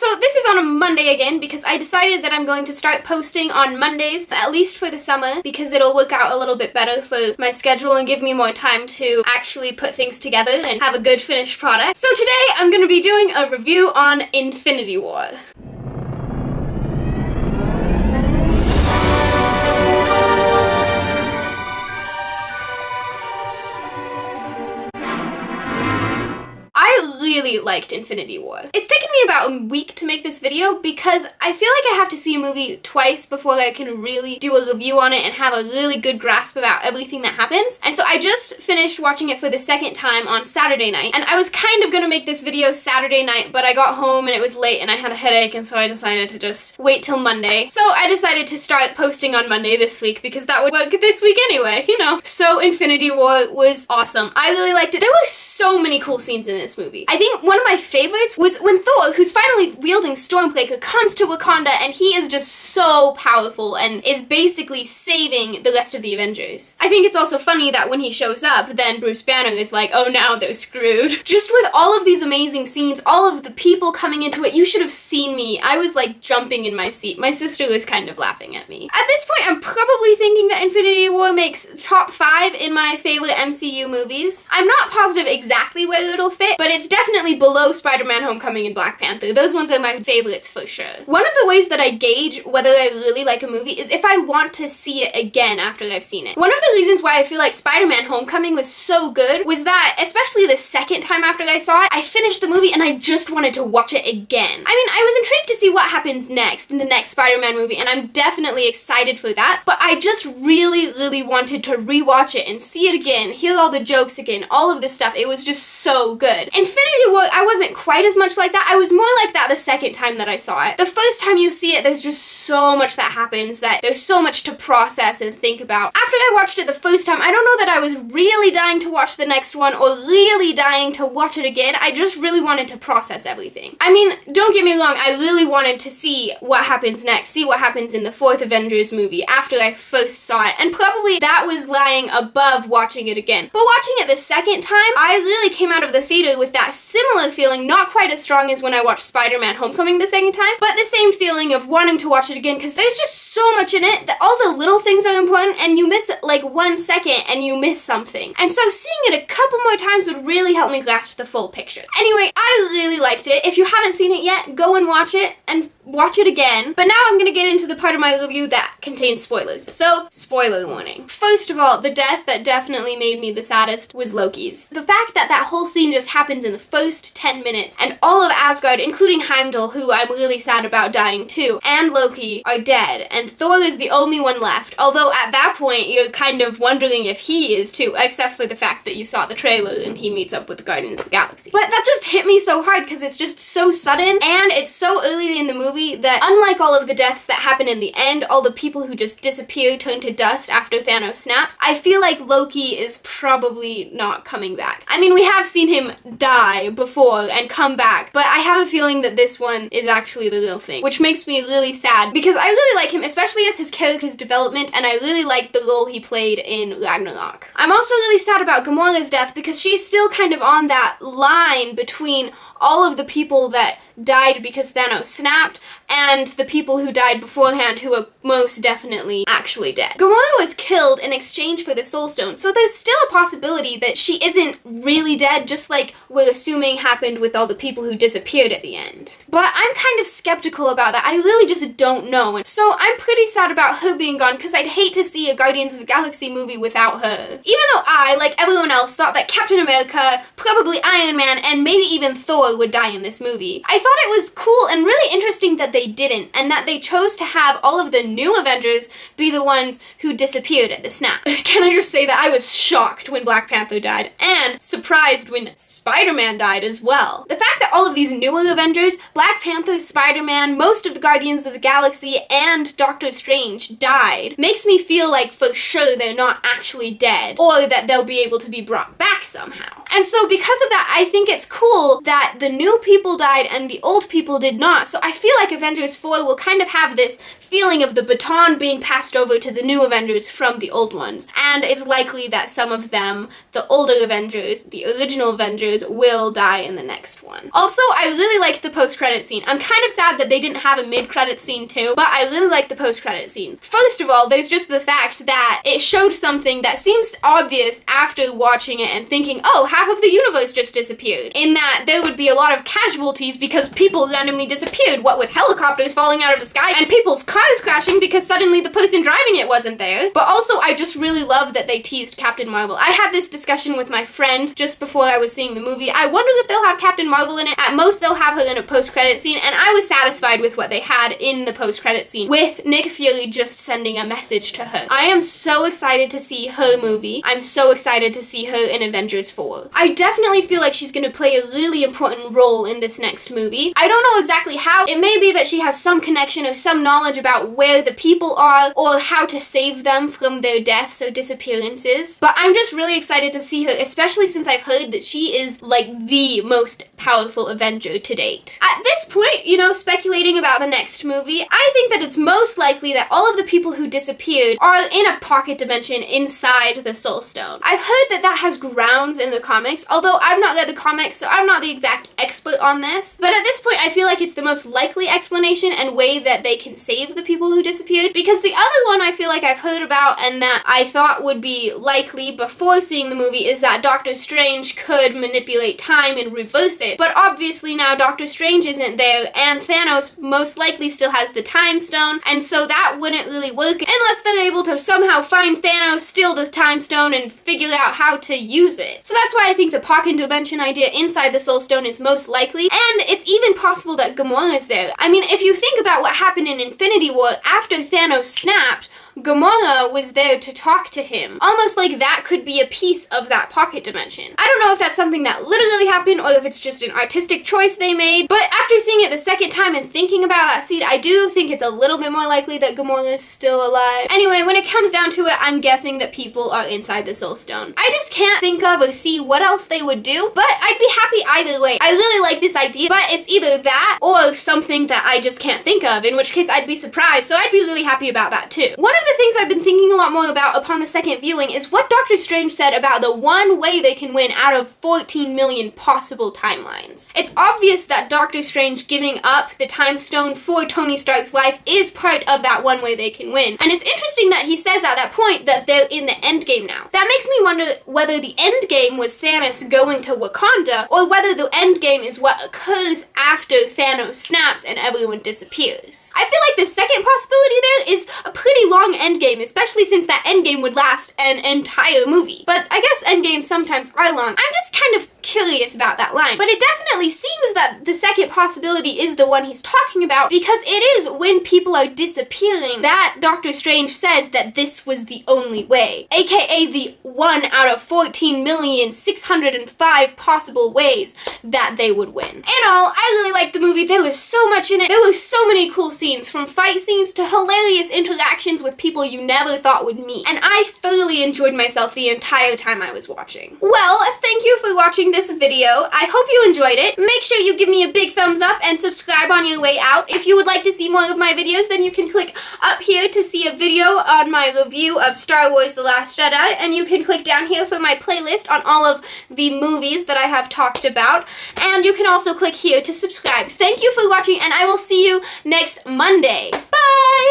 So this is on a Monday again because I decided that I'm going to start posting on Mondays, at least for the summer, because it'll work out a little bit better for my schedule and give me more time to actually put things together and have a good finished product. So today I'm going to be doing a review on Infinity War. I really liked Infinity War. It's taken me about a week to make this video because I feel like I have to see a movie twice before I can really do a review on it and have a really good grasp about everything that happens. And so I just finished watching it for the second time on Saturday night, and I was kind of gonna make this video Saturday night, but I got home and it was late and I had a headache, and so I decided to just wait till Monday. So I decided to start posting on Monday this week because that would work this week anyway, you know. So Infinity War was awesome. I really liked it. There were so many cool scenes in this movie. I think one of my favorites was when Thor, who's finally wielding Stormbreaker, comes to Wakanda and he is just so powerful and is basically saving the rest of the Avengers. I think it's also funny that when he shows up, then Bruce Banner is like, oh, now they're screwed. Just with all of these amazing scenes, all of the people coming into it, you should have seen me. I was like jumping in my seat. My sister was kind of laughing at me. At this point, I'm probably thinking that Infinity War makes top 5 in my favorite MCU movies. I'm not positive exactly where it'll fit, but it's definitely below Spider-Man Homecoming and Black Panther. Those ones are my favorites for sure. One of the ways that I gauge whether I really like a movie is if I want to see it again after I've seen it. One of the reasons why I feel like Spider-Man Homecoming was so good was that, especially the second time after I saw it, I finished the movie and I just wanted to watch it again. I mean, I was intrigued to see what happens next in the next Spider-Man movie, and I'm definitely excited for that, but I just really wanted to rewatch it and see it again, hear all the jokes again, all of this stuff. It was just so good. Infinity War, I wasn't quite as much like that. I was more like that the second time that I saw it. The first time you see it, there's just so much that happens that there's so much to process and think about. After I watched it the first time, I don't know that I was really dying to watch the next one or really dying to watch it again. I just really wanted to process everything. I mean, don't get me wrong, I really wanted to see what happens next, see what happens in the 4th Avengers movie after I first saw it, and probably that was lying above watching it again. But watching it the second time, I really came out of the theater with that similar feeling, not quite as strong as when I watched Spider-Man Homecoming the second time, but the same feeling of wanting to watch it again because there's just so much in it that all the little things are important and you miss like 1 second and you miss something. And so seeing it a couple more times would really help me grasp the full picture. Anyway, I really liked it. If you haven't seen it yet, go and watch it and watch it again. But now I'm gonna get into the part of my review that contains spoilers. So, spoiler warning. First of all, the death that definitely made me the saddest was Loki's. The fact that that whole scene just happens in the first 10 minutes and all of Asgard, including Heimdall, who I'm really sad about dying too, and Loki are dead, and Thor is the only one left. Although at that point, you're kind of wondering if he is too, except for the fact that you saw the trailer and he meets up with the Guardians of the Galaxy. But that just hit me so hard because it's just so sudden and it's so early in the movie that unlike all of the deaths that happen in the end, all the people who just disappear, turn to dust after Thanos snaps, I feel like Loki is probably not coming back. I mean, we have seen him die before and come back, but I have a feeling that this one is actually the real thing, which makes me really sad because I really like him, especially as his character's development, and I really like the role he played in Ragnarok. I'm also really sad about Gamora's death because she's still kind of on that line between all of the people that died because Thanos snapped and the people who died beforehand who are most definitely actually dead. Gamora was killed in exchange for the Soul Stone, so there's still a possibility that she isn't really dead, just like we're assuming happened with all the people who disappeared at the end. But I'm kind of skeptical about that. I really just don't know. So I'm pretty sad about her being gone because I'd hate to see a Guardians of the Galaxy movie without her. Even though I, like everyone else, thought that Captain America, probably Iron Man, and maybe even Thor would die in this movie, I thought it was cool and really interesting that they didn't, and that they chose to have all of the new Avengers be the ones who disappeared at the snap. Can I just say that I was shocked when Black Panther died, and surprised when Spider-Man died as well. The fact that all of these newer Avengers, Black Panther, Spider-Man, most of the Guardians of the Galaxy, and Doctor Strange died, makes me feel like for sure they're not actually dead, or that they'll be able to be brought back somehow. And so because of that, I think it's cool that the new people died and the old people did not. So I feel like Avengers 4 will kind of have this feeling of the baton being passed over to the new Avengers from the old ones. And it's likely that some of them, the older Avengers, the original Avengers, will die in the next one. Also, I really liked the post-credit scene. I'm kind of sad that they didn't have a mid-credit scene too, but I really liked the post-credit scene. First of all, there's just the fact that it showed something that seems obvious after watching it and thinking, oh, half of the universe just disappeared. In that there would be a lot of casualties because people randomly disappeared, what with helicopters falling out of the sky and people's cars crashing because suddenly the person driving it wasn't there. But also, I just really love that they teased Captain Marvel. I had this discussion with my friend just before I was seeing the movie. I wonder if they'll have Captain Marvel in it. At most, they'll have her in a post-credit scene, and I was satisfied with what they had in the post-credit scene, with Nick Fury just sending a message to her. I am so excited to see her movie. I'm so excited to see her in Avengers 4. I definitely feel like she's going to play a really important role in this next movie. I don't know exactly how. It may be that she has some connection or some knowledge about where the people are or how to save them from their deaths or disappearances. But I'm just really excited to see her, especially since I've heard that she is like the most powerful Avenger to date. At this point, you know, speculating about the next movie, I think that it's most likely that all of the people who disappeared are in a pocket dimension inside the Soul Stone. I've heard that that has grounds in the comics, although I've not read the comics, so I'm not the exact expert on this. But at this point, I feel like it's the most likely explanation and way that they can save the people who disappeared, because the other one I feel like I've heard about and that I thought would be likely before seeing the movie is that Doctor Strange could manipulate time and reverse it. But obviously now Doctor Strange isn't there, and Thanos most likely still has the Time Stone, and so that wouldn't really work unless they're able to somehow find Thanos, steal the Time Stone, and figure out how to use it. So that's why I think the pocket dimension idea inside the Soul Stone is most likely, and it's even possible that Gamora's there. I mean, if you think about what happened in Infinity War, after Thanos snapped, Gamora was there to talk to him. Almost like that could be a piece of that pocket dimension. I don't know if that's something that literally happened or if it's just an artistic choice they made, but after seeing it the second time and thinking about that scene, I do think it's a little bit more likely that Gamora is still alive. Anyway, when it comes down to it, I'm guessing that people are inside the Soul Stone. I just can't think of or see what else they would do, but I'd be happy either way. I really like this idea, but it's either that or something that I just can't think of, in which case I'd be surprised, so I'd be really happy about that too. One of the things I've been thinking a lot more about upon the second viewing is what Doctor Strange said about the one way they can win out of 14 million possible timelines. It's obvious that Doctor Strange giving up the Time Stone for Tony Stark's life is part of that one way they can win. And it's interesting that he says at that point that they're in the endgame now. That makes me wonder whether the endgame was Thanos going to Wakanda, or whether the endgame is what occurs after Thanos snaps and everyone disappears. I feel like the second possibility there is a pretty long endgame, especially since that endgame would last an entire movie. But I guess endgames sometimes are long. I'm just kind of curious about that line. But it definitely seems that the second possibility is the one he's talking about, because it is when people are disappearing that Doctor Strange says that this was the only way, aka the 1 out of 14,605 possible ways that they would win. In all, I really liked the movie. There was so much in it. There were so many cool scenes, from fight scenes to hilarious interactions with people you never thought would meet, and I thoroughly enjoyed myself the entire time I was watching. Well, thank you for watching this video. I hope you enjoyed it. Make sure you give me a big thumbs up and subscribe on your way out. If you would like to see more of my videos, then you can click up here to see a video on my review of Star Wars The Last Jedi, and you can click down here for my playlist on all of the movies that I have talked about, and you can also click here to subscribe. Thank you for watching, and I will see you next Monday. Bye!